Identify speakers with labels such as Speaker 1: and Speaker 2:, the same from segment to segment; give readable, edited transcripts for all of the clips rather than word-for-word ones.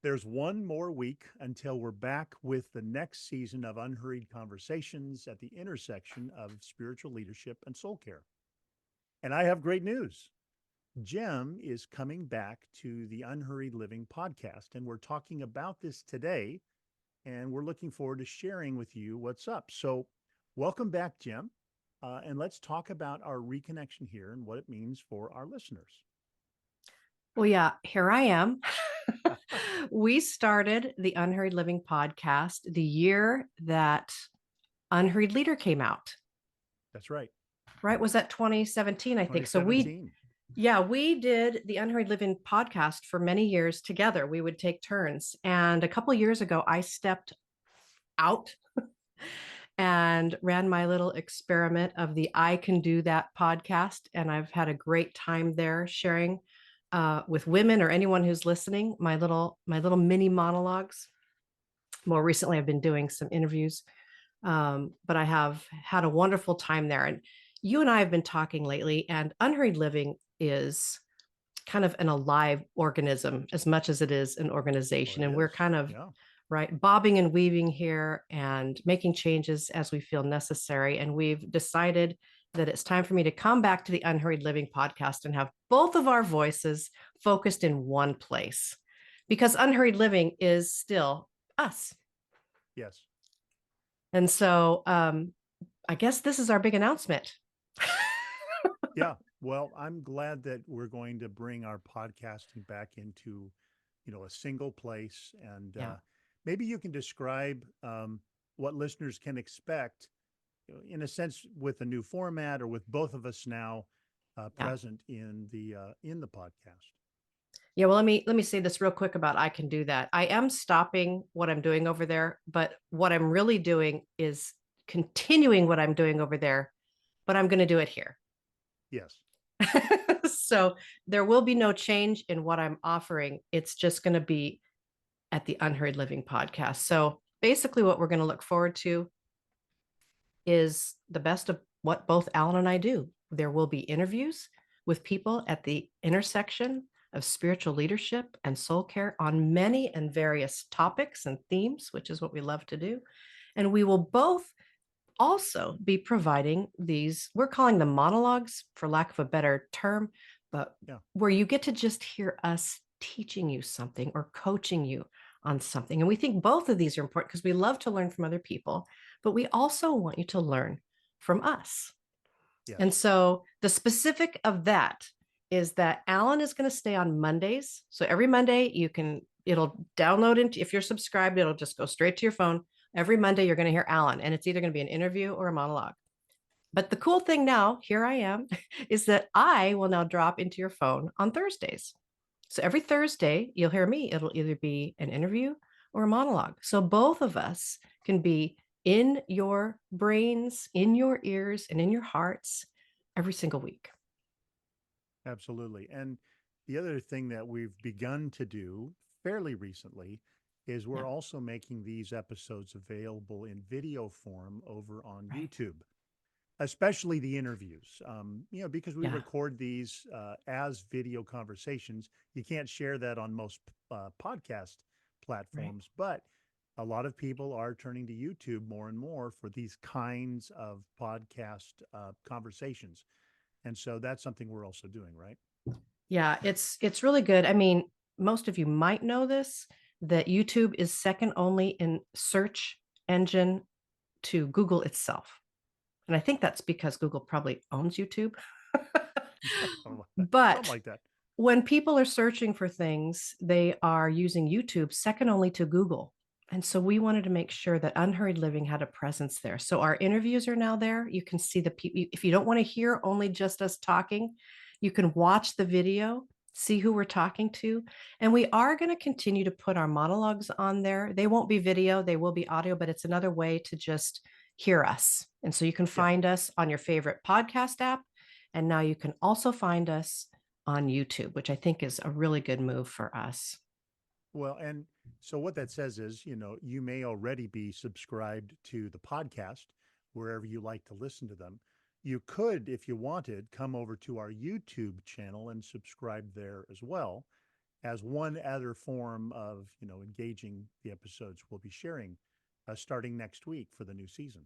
Speaker 1: There's one more week until we're back with the next season of Unhurried Conversations at the intersection of spiritual leadership and soul care. And I have great news. Jim is coming back to the Unhurried Living podcast, and we're talking about this today. And we're looking forward to sharing with you what's up. So, welcome back, Jim. And let's talk about our reconnection here and what it means for our listeners.
Speaker 2: Well, yeah, here I am. We started the Unhurried Living podcast the year that Unhurried Leader came out,
Speaker 1: That's right.
Speaker 2: right? Was that 2017, I think. So
Speaker 1: 2017.
Speaker 2: we did the Unhurried Living podcast for many years together. We would take turns. And a couple of years ago, I stepped out and ran my little experiment of the I Can Do That podcast. And I've had a great time there sharing with women or anyone who's listening, my little mini monologues. More recently, I've been doing some interviews, but I have had a wonderful time there. And you and I have been talking lately, and Unhurried Living is kind of an alive organism as much as it is an
Speaker 1: Well,
Speaker 2: organization.
Speaker 1: it
Speaker 2: And we're
Speaker 1: is.
Speaker 2: kind of
Speaker 1: Yeah.
Speaker 2: right bobbing and weaving here and making changes as we feel necessary. And we've decided that it's time for me to come back to the Unhurried Living podcast and have both of our voices focused in one place, because Unhurried Living is still us.
Speaker 1: Yes.
Speaker 2: And so I guess this is our big announcement.
Speaker 1: Yeah. Well, I'm glad that we're going to bring our podcasting back into, a single place. And
Speaker 2: Yeah.
Speaker 1: maybe you can describe what listeners can expect, in a sense, with a new format or with both of us now
Speaker 2: Yeah.
Speaker 1: present in the podcast.
Speaker 2: Yeah, well, let me say this real quick about I Can Do That. I am stopping what I'm doing over there, but what I'm really doing is continuing what I'm doing over there, but I'm going to do it here.
Speaker 1: Yes.
Speaker 2: So there will be no change in what I'm offering. It's just going to be at the Unhurried Living podcast. So basically, what we're going to look forward to is the best of what both Alan and I do. There will be interviews with people at the intersection of spiritual leadership and soul care on many and various topics and themes, which is what we love to do. And we will both also be providing these, we're calling them monologues for lack of a better term, but
Speaker 1: Yeah.
Speaker 2: where you get to just hear us teaching you something or coaching you on something. And we think both of these are important because we love to learn from other people, but we also want you to learn from us. And
Speaker 1: Yes.
Speaker 2: so the specific of that is that Alan is going to stay on Mondays. So every Monday it'll download into, if you're subscribed, it'll just go straight to your phone. Every Monday, you're going to hear Alan, and it's either going to be an interview or a monologue. But the cool thing now, here I am, is that I will now drop into your phone on Thursdays. So every Thursday, you'll hear me. It'll either be an interview or a monologue. So both of us can be in your brains, in your ears, and in your hearts every single week.
Speaker 1: Absolutely. And the other thing that we've begun to do fairly recently is
Speaker 2: Yeah.
Speaker 1: we're also making these episodes available in video form over on
Speaker 2: Right.
Speaker 1: YouTube, especially the interviews. Because we
Speaker 2: Yeah.
Speaker 1: record these as video conversations. You can't share that on most podcast
Speaker 2: Right.
Speaker 1: platforms, but a lot of people are turning to YouTube more and more for these kinds of podcast conversations. And so that's something we're also doing, right?
Speaker 2: Yeah, it's really good. I mean, most of you might know this, that YouTube is second only in search engine to Google itself. And I think that's because Google probably owns YouTube.
Speaker 1: Something
Speaker 2: But
Speaker 1: like that.
Speaker 2: when people are searching for things, they are using YouTube second only to Google. And so we wanted to make sure that Unhurried Living had a presence there. So our interviews are now there. You can see the people. If you don't want to hear only just us talking, you can watch the video, see who we're talking to. And we are going to continue to put our monologues on there. They won't be video, they will be audio, but it's another way to just hear us. And so you can
Speaker 1: Yeah.
Speaker 2: find us on your favorite podcast app. And now you can also find us on YouTube, which I think is a really good move for us.
Speaker 1: Well, and so what that says is, you may already be subscribed to the podcast wherever you like to listen to them. You could, if you wanted, come over to our YouTube channel and subscribe there as well. as one other form of, engaging the episodes we'll be sharing starting next week for the new season.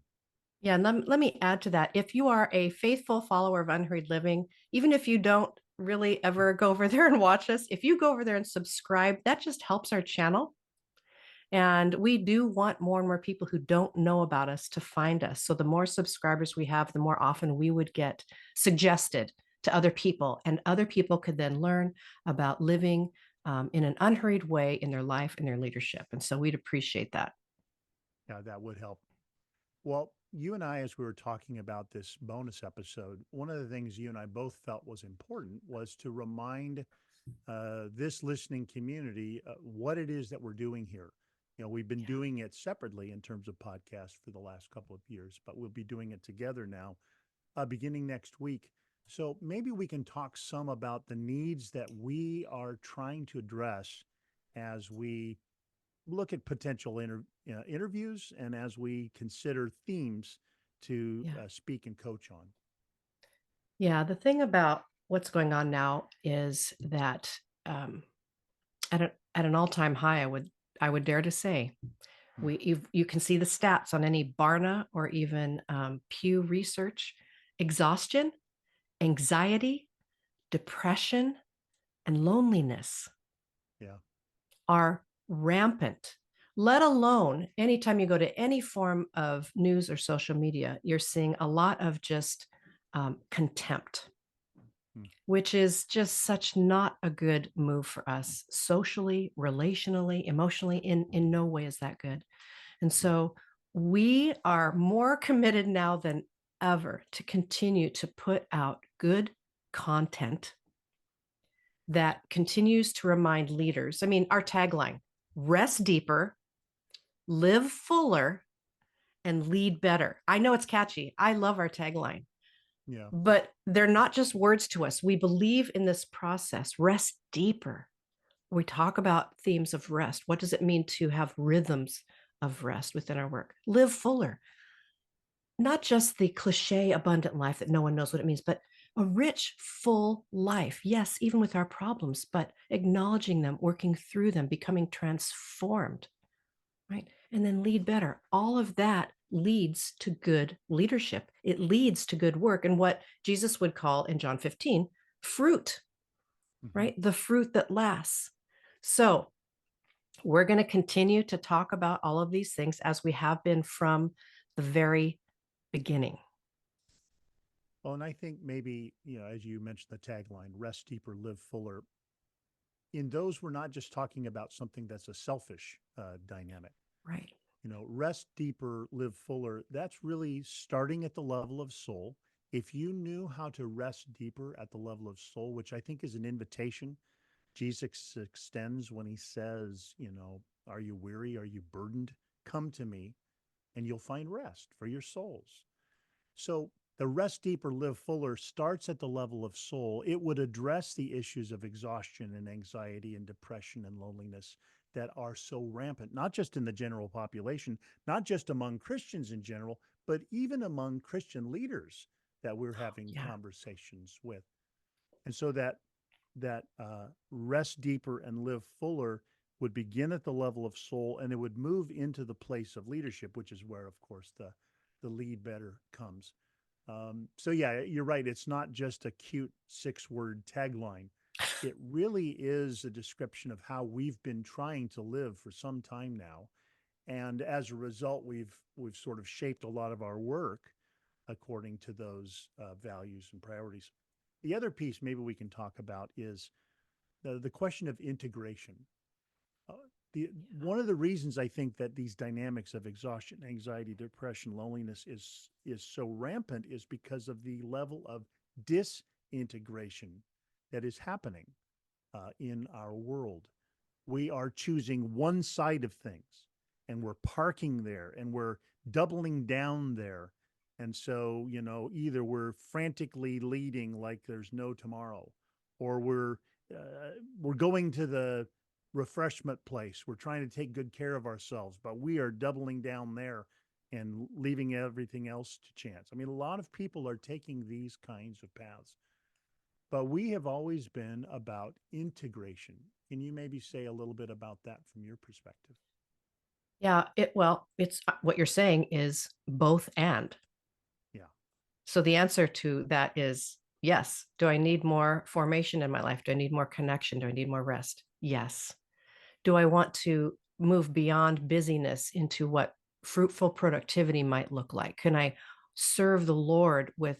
Speaker 2: Yeah, and let me add to that. If you are a faithful follower of Unhurried Living, even if you don't really ever go over there and watch us, if you go over there and subscribe, that just helps our channel. And we do want more and more people who don't know about us to find us. So the more subscribers we have, the more often we would get suggested to other people, and other people could then learn about living in an unhurried way in their life and their leadership. And so we'd appreciate that.
Speaker 1: Yeah, that would help. Well, you and I, as we were talking about this bonus episode, one of the things you and I both felt was important was to remind this listening community what it is that we're doing here. We've been doing it separately in terms of podcasts for the last couple of years, but we'll be doing it together now, beginning next week. So maybe we can talk some about the needs that we are trying to address as we look at potential interviews and as we consider themes to
Speaker 2: Yeah.
Speaker 1: speak and coach on.
Speaker 2: Yeah. The thing about what's going on now is that um, at an all-time high, I would dare to say,
Speaker 1: Hmm.
Speaker 2: you can see the stats on any Barna or even Pew Research. Exhaustion, anxiety, depression, and loneliness
Speaker 1: Yeah.
Speaker 2: are rampant. Let alone anytime you go to any form of news or social media, you're seeing a lot of just contempt,
Speaker 1: Hmm.
Speaker 2: which is just such not a good move for us socially, relationally, emotionally. In no way is that good. And so we are more committed now than ever to continue to put out good content that continues to remind leaders. I mean, our tagline: rest deeper, live fuller, and lead better. I know it's catchy. I love our tagline,
Speaker 1: Yeah.
Speaker 2: but they're not just words to us. We believe in this process. Rest deeper. We talk about themes of rest. What does it mean to have rhythms of rest within our work? Live fuller. Not just the cliche abundant life that no one knows what it means, but a rich, full life. Yes, even with our problems, but acknowledging them, working through them, becoming transformed, right? And then lead better. All of that leads to good leadership. It leads to good work and what Jesus would call in John 15 fruit,
Speaker 1: Hmm.
Speaker 2: right? The fruit that lasts. So we're going to continue to talk about all of these things as we have been from the very beginning.
Speaker 1: Well, and I think maybe, as you mentioned the tagline, rest deeper, live fuller. In those, we're not just talking about something that's a selfish dynamic.
Speaker 2: Right.
Speaker 1: Rest deeper, live fuller. That's really starting at the level of soul. If you knew how to rest deeper at the level of soul, which I think is an invitation Jesus extends when he says, are you weary? Are you burdened? Come to me and you'll find rest for your souls. So the rest deeper, live fuller starts at the level of soul. It would address the issues of exhaustion and anxiety and depression and loneliness that are so rampant, not just in the general population, not just among Christians in general, but even among Christian leaders that we're having
Speaker 2: Yeah.
Speaker 1: conversations with. And so that rest deeper and live fuller would begin at the level of soul, and it would move into the place of leadership, which is where, of course, the lead better comes. So yeah, you're right. It's not just a cute 6-word tagline. It really is a description of how we've been trying to live for some time now, and as a result, we've sort of shaped a lot of our work according to those values and priorities. The other piece maybe we can talk about is the question of integration. Uh, one of the reasons I think that these dynamics of exhaustion, anxiety, depression, loneliness is so rampant is because of the level of disintegration that is happening in our world. We are choosing one side of things, and we're parking there, and we're doubling down there. And so, either we're frantically leading like there's no tomorrow, or we're going to the refreshment place. We're trying to take good care of ourselves, but we are doubling down there and leaving everything else to chance. I mean, a lot of people are taking these kinds of paths, but we have always been about integration. Can you maybe say a little bit about that from your perspective?
Speaker 2: Yeah, it's what you're saying is both and.
Speaker 1: Yeah.
Speaker 2: So the answer to that is yes. Do I need more formation in my life? Do I need more connection? Do I need more rest? Yes. Do I want to move beyond busyness into what fruitful productivity might look like? Can I serve the Lord with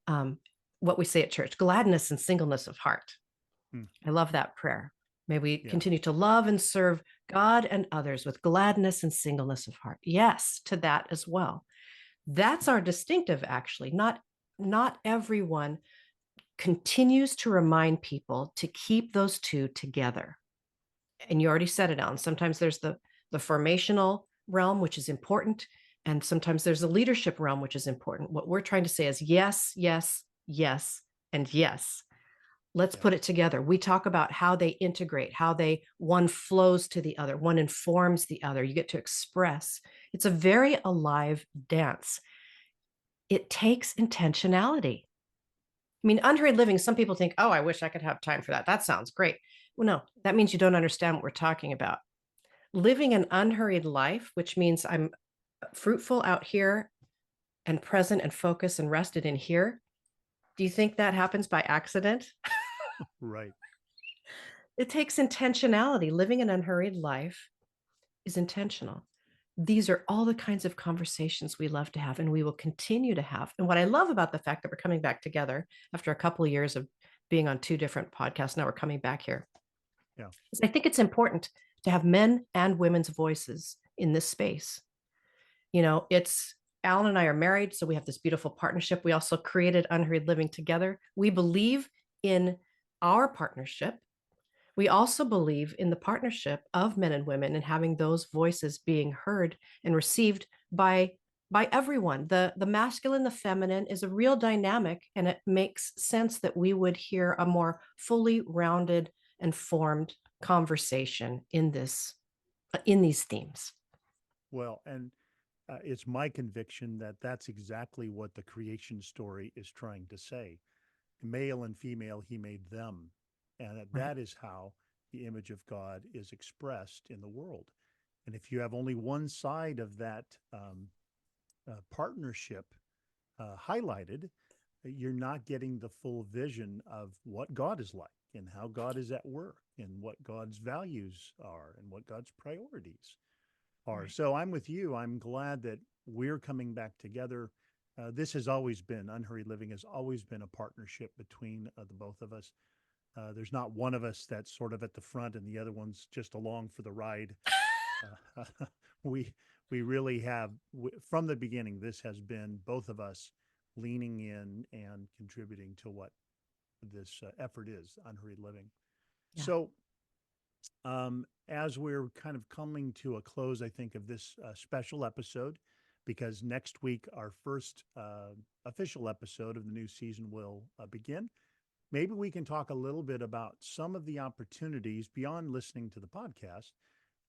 Speaker 2: um, what we say at church, gladness and singleness of heart?
Speaker 1: Hmm.
Speaker 2: I love that prayer. May we
Speaker 1: Yeah.
Speaker 2: continue to love and serve God and others with gladness and singleness of heart. Yes, to that as well. That's our distinctive, actually. Not everyone continues to remind people to keep those two together. And you already said it, Alan. Sometimes there's the formational realm, which is important, and sometimes there's the leadership realm, which is important. What we're trying to say is yes, yes, yes, and yes. Let's
Speaker 1: Yeah.
Speaker 2: put it together. We talk about how they integrate, how one flows to the other, one informs the other. You get to express. It's a very alive dance. It takes intentionality. I mean, unhurried living, some people think, oh, I wish I could have time for that. That sounds great. Well, no, that means you don't understand what we're talking about. Living an unhurried life, which means I'm fruitful out here and present and focused and rested in here. Do you think that happens by accident?
Speaker 1: Right.
Speaker 2: It takes intentionality. Living an unhurried life is intentional. These are all the kinds of conversations we love to have and we will continue to have. And what I love about the fact that we're coming back together after a couple of years of being on two different podcasts, now we're coming back here,
Speaker 1: Yeah.
Speaker 2: is I think it's important to have men and women's voices in this space. You know, it's Alan and I are married, so we have this beautiful partnership. We also created Unhurried Living together. We believe in our partnership. We also believe in the partnership of men and women and having those voices being heard and received by everyone. The masculine, the feminine is a real dynamic, and it makes sense that we would hear a more fully rounded and formed conversation in these themes.
Speaker 1: Well, and it's my conviction that that's exactly what the creation story is trying to say. Male and female, he made them. And
Speaker 2: Right.
Speaker 1: that is how the image of God is expressed in the world. And if you have only one side of that partnership highlighted, you're not getting the full vision of what God is like and how God is at work and what God's values are and what God's priorities are.
Speaker 2: Right.
Speaker 1: So I'm with you. I'm glad that we're coming back together. This has always been, Unhurried Living has always been a partnership between the both of us. There's not one of us that's sort of at the front and the other one's just along for the ride. Uh, we we really have from the beginning. This has been both of us leaning in and contributing to what this effort is, Unhurried Living.
Speaker 2: Yeah.
Speaker 1: So as we're kind of coming to a close, I think, of this special episode, because next week our first official episode of the new season will begin. Maybe we can talk a little bit about some of the opportunities beyond listening to the podcast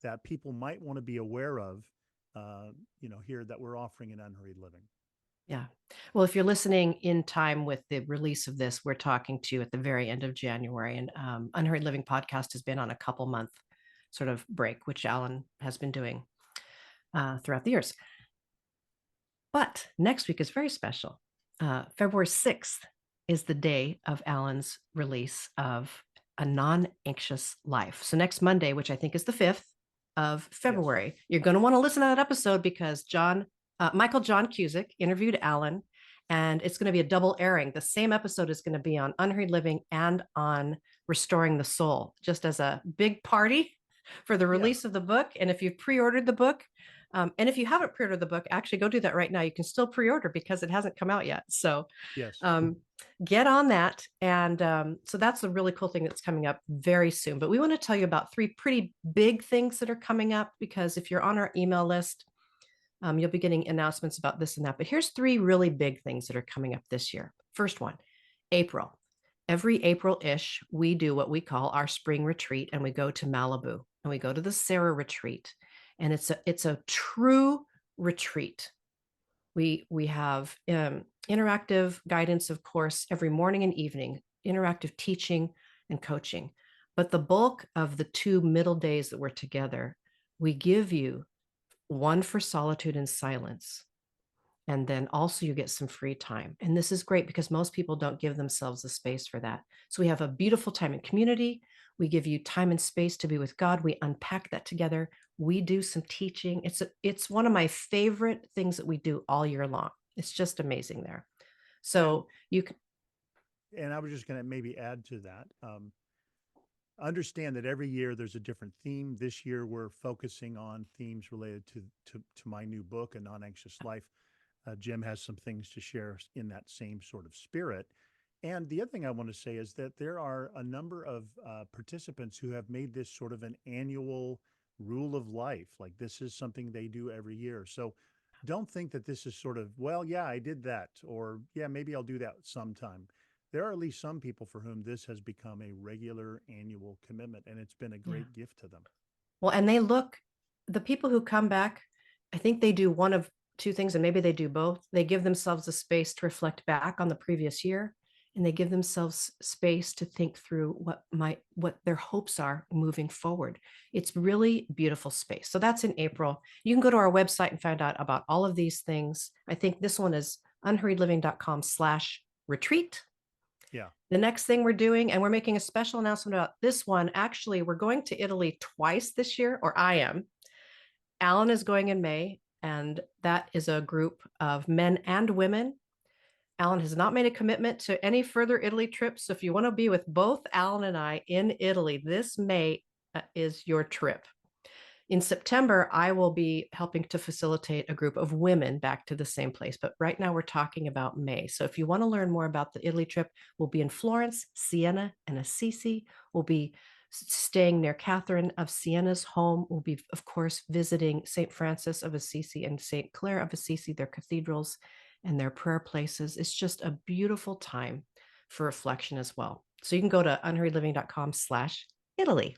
Speaker 1: that people might want to be aware of, here that we're offering in Unhurried Living.
Speaker 2: Yeah. Well, if you're listening in time with the release of this, we're talking to you at the very end of January. And Unhurried Living Podcast has been on a couple month sort of break, which Alan has been doing throughout the years. But next week is very special. February 6th is the day of Alan's release of A Non-Anxious Life. So next Monday, which I think is the 5th of February, you're going to want to listen to that episode because Michael John Cusick interviewed Alan, and it's going to be a double airing. The same episode is going to be on Unhurried Living and on Restoring the Soul, just as a big party for the release of the book. And if you've pre-ordered the book, and if you haven't pre-ordered the book, actually go do that right now. You can still pre-order because it hasn't come out yet. So
Speaker 1: Yes.
Speaker 2: get on that. And so that's a really cool thing that's coming up very soon. But we want to tell you about 3 pretty big things that are coming up, because if you're on our email list, you'll be getting announcements about this and that. But here's 3 really big things that are coming up this year. First one, April. Every April-ish, we do what we call our spring retreat, and we go to Malibu and we go to the Sarah retreat. And it's a true retreat. We have interactive guidance, of course, every morning and evening, interactive teaching and coaching. But the bulk of the 2 middle days that we're together, we give you one for solitude and silence. And then also you get some free time. And this is great because most people don't give themselves the space for that. So we have a beautiful time in community. We give you time and space to be with God. We unpack that together. We do some teaching. It's one of my favorite things that we do all year long. It's just amazing there. So you can.
Speaker 1: And I was just going to maybe add to that. Understand that every year there's a different theme. This year we're focusing on themes related to my new book, A Non-Anxious Life. Jim has some things to share in that same sort of spirit. And the other thing I want to say is that there are a number of participants who have made this sort of an annual rule of life. Like this is something they do every year. So don't think that this is sort of, well, yeah, I did that, or yeah, maybe I'll do that sometime. There are at least some people for whom this has become a regular annual commitment, and it's been a
Speaker 2: Yeah.
Speaker 1: great gift to them.
Speaker 2: Well, and the people who come back, I think they do one of two things, and maybe they do both. They give themselves a space to reflect back on the previous year, and they give themselves space to think through what their hopes are moving forward. It's really beautiful space. So that's in April. You can go to our website and find out about all of these things. I think this one is unhurriedliving.com/retreat.
Speaker 1: Yeah.
Speaker 2: The next thing we're doing, and we're making a special announcement about this one. Actually, we're going to Italy twice this year, or I am. Alan is going in May, and that is a group of men and women. Alan has not made a commitment to any further Italy trips. So if you want to be with both Alan and I in Italy this May, is your trip. In September, I will be helping to facilitate a group of women back to the same place. But right now we're talking about May. So if you want to learn more about the Italy trip, we'll be in Florence, Siena, and Assisi. We'll be staying near Catherine of Siena's home. We'll be, of course, visiting St. Francis of Assisi and St. Clare of Assisi, their cathedrals and their prayer places. It's just a beautiful time for reflection as well. So you can go to unhurriedliving.com/Italy.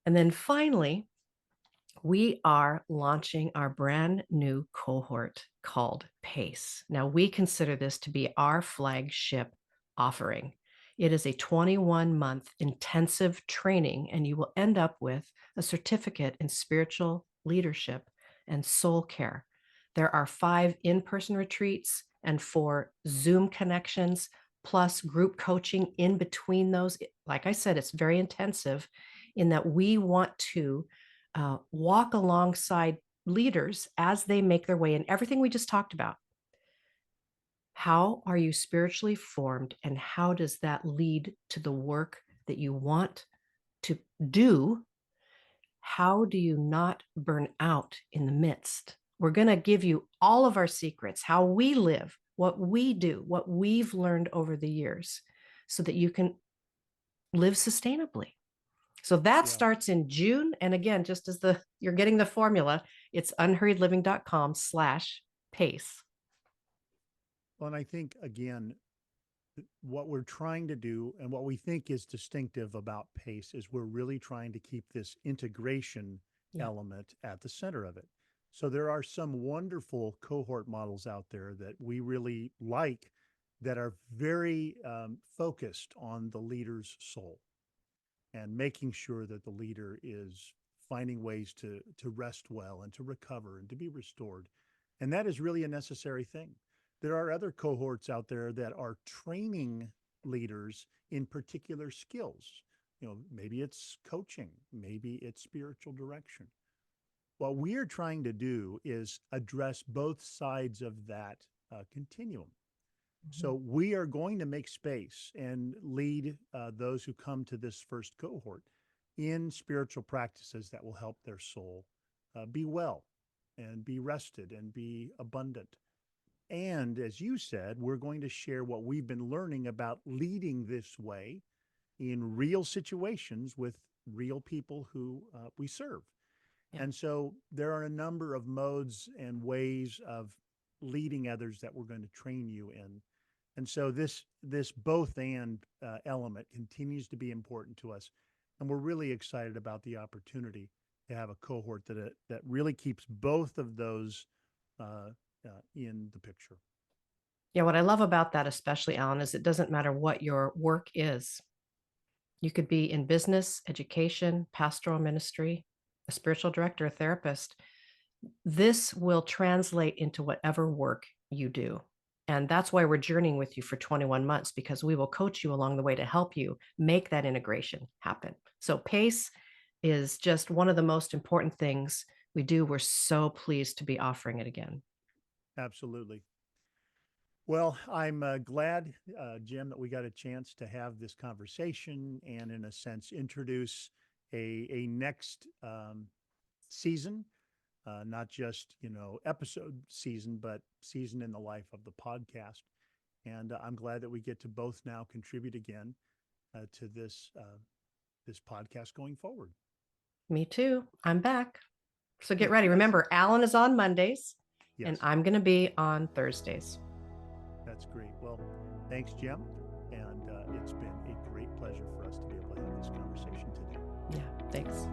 Speaker 2: And then finally, we are launching our brand new cohort called PACE. Now, we consider this to be our flagship offering. It is a 21-month intensive training, and you will end up with a certificate in spiritual leadership and soul care. There are 5 in-person retreats and 4 Zoom connections, plus group coaching in between those. Like I said, it's very intensive in that we want to walk alongside leaders as they make their way in everything we just talked about. How are you spiritually formed, and how does that lead to the work that you want to do? How do you not burn out in the midst? We're going to give you all of our secrets, how we live, what we do, what we've learned over the years, so that you can live sustainably. So that starts in June. And again, just as you're getting the formula, it's unhurriedliving.com/pace.
Speaker 1: Well, and I think, again, what we're trying to do and what we think is distinctive about PACE is we're really trying to keep this integration element at the center of it. So there are some wonderful cohort models out there that we really like that are very focused on the leader's soul and making sure that the leader is finding ways to rest well and to recover and to be restored. And that is really a necessary thing. There are other cohorts out there that are training leaders in particular skills. You know, maybe it's coaching, maybe it's spiritual direction. What we are trying to do is address both sides of that continuum. So we are going to make space and lead those who come to this first cohort in spiritual practices that will help their soul be well and be rested and be abundant. And as you said, we're going to share what we've been learning about leading this way in real situations with real people who we serve. Yeah. And so there are a number of modes and ways of leading others that we're going to train you in. And so this both and element continues to be important to us. And we're really excited about the opportunity to have a cohort that really keeps both of those in the picture.
Speaker 2: Yeah, what I love about that, especially, Alan, is it doesn't matter what your work is. You could be in business, education, pastoral ministry, a spiritual director, a therapist. This will translate into whatever work you do. And that's why we're journeying with you for 21 months, because we will coach you along the way to help you make that integration happen. So PACE is just one of the most important things we do. We're so pleased to be offering it again.
Speaker 1: Absolutely. Well, I'm glad, Jim, that we got a chance to have this conversation and, in a sense, introduce a next season, not just episode season, but season in the life of the podcast. And I'm glad that we get to both now contribute again to this podcast going forward.
Speaker 2: Me too. I'm back. So get
Speaker 1: Yes.
Speaker 2: ready. Remember, Alan is on Mondays,
Speaker 1: Yes.
Speaker 2: and I'm going to be on Thursdays.
Speaker 1: That's great. Well, thanks, Jim. And it's been a great pleasure for us to be able to have this conversation today.
Speaker 2: Yeah, thanks.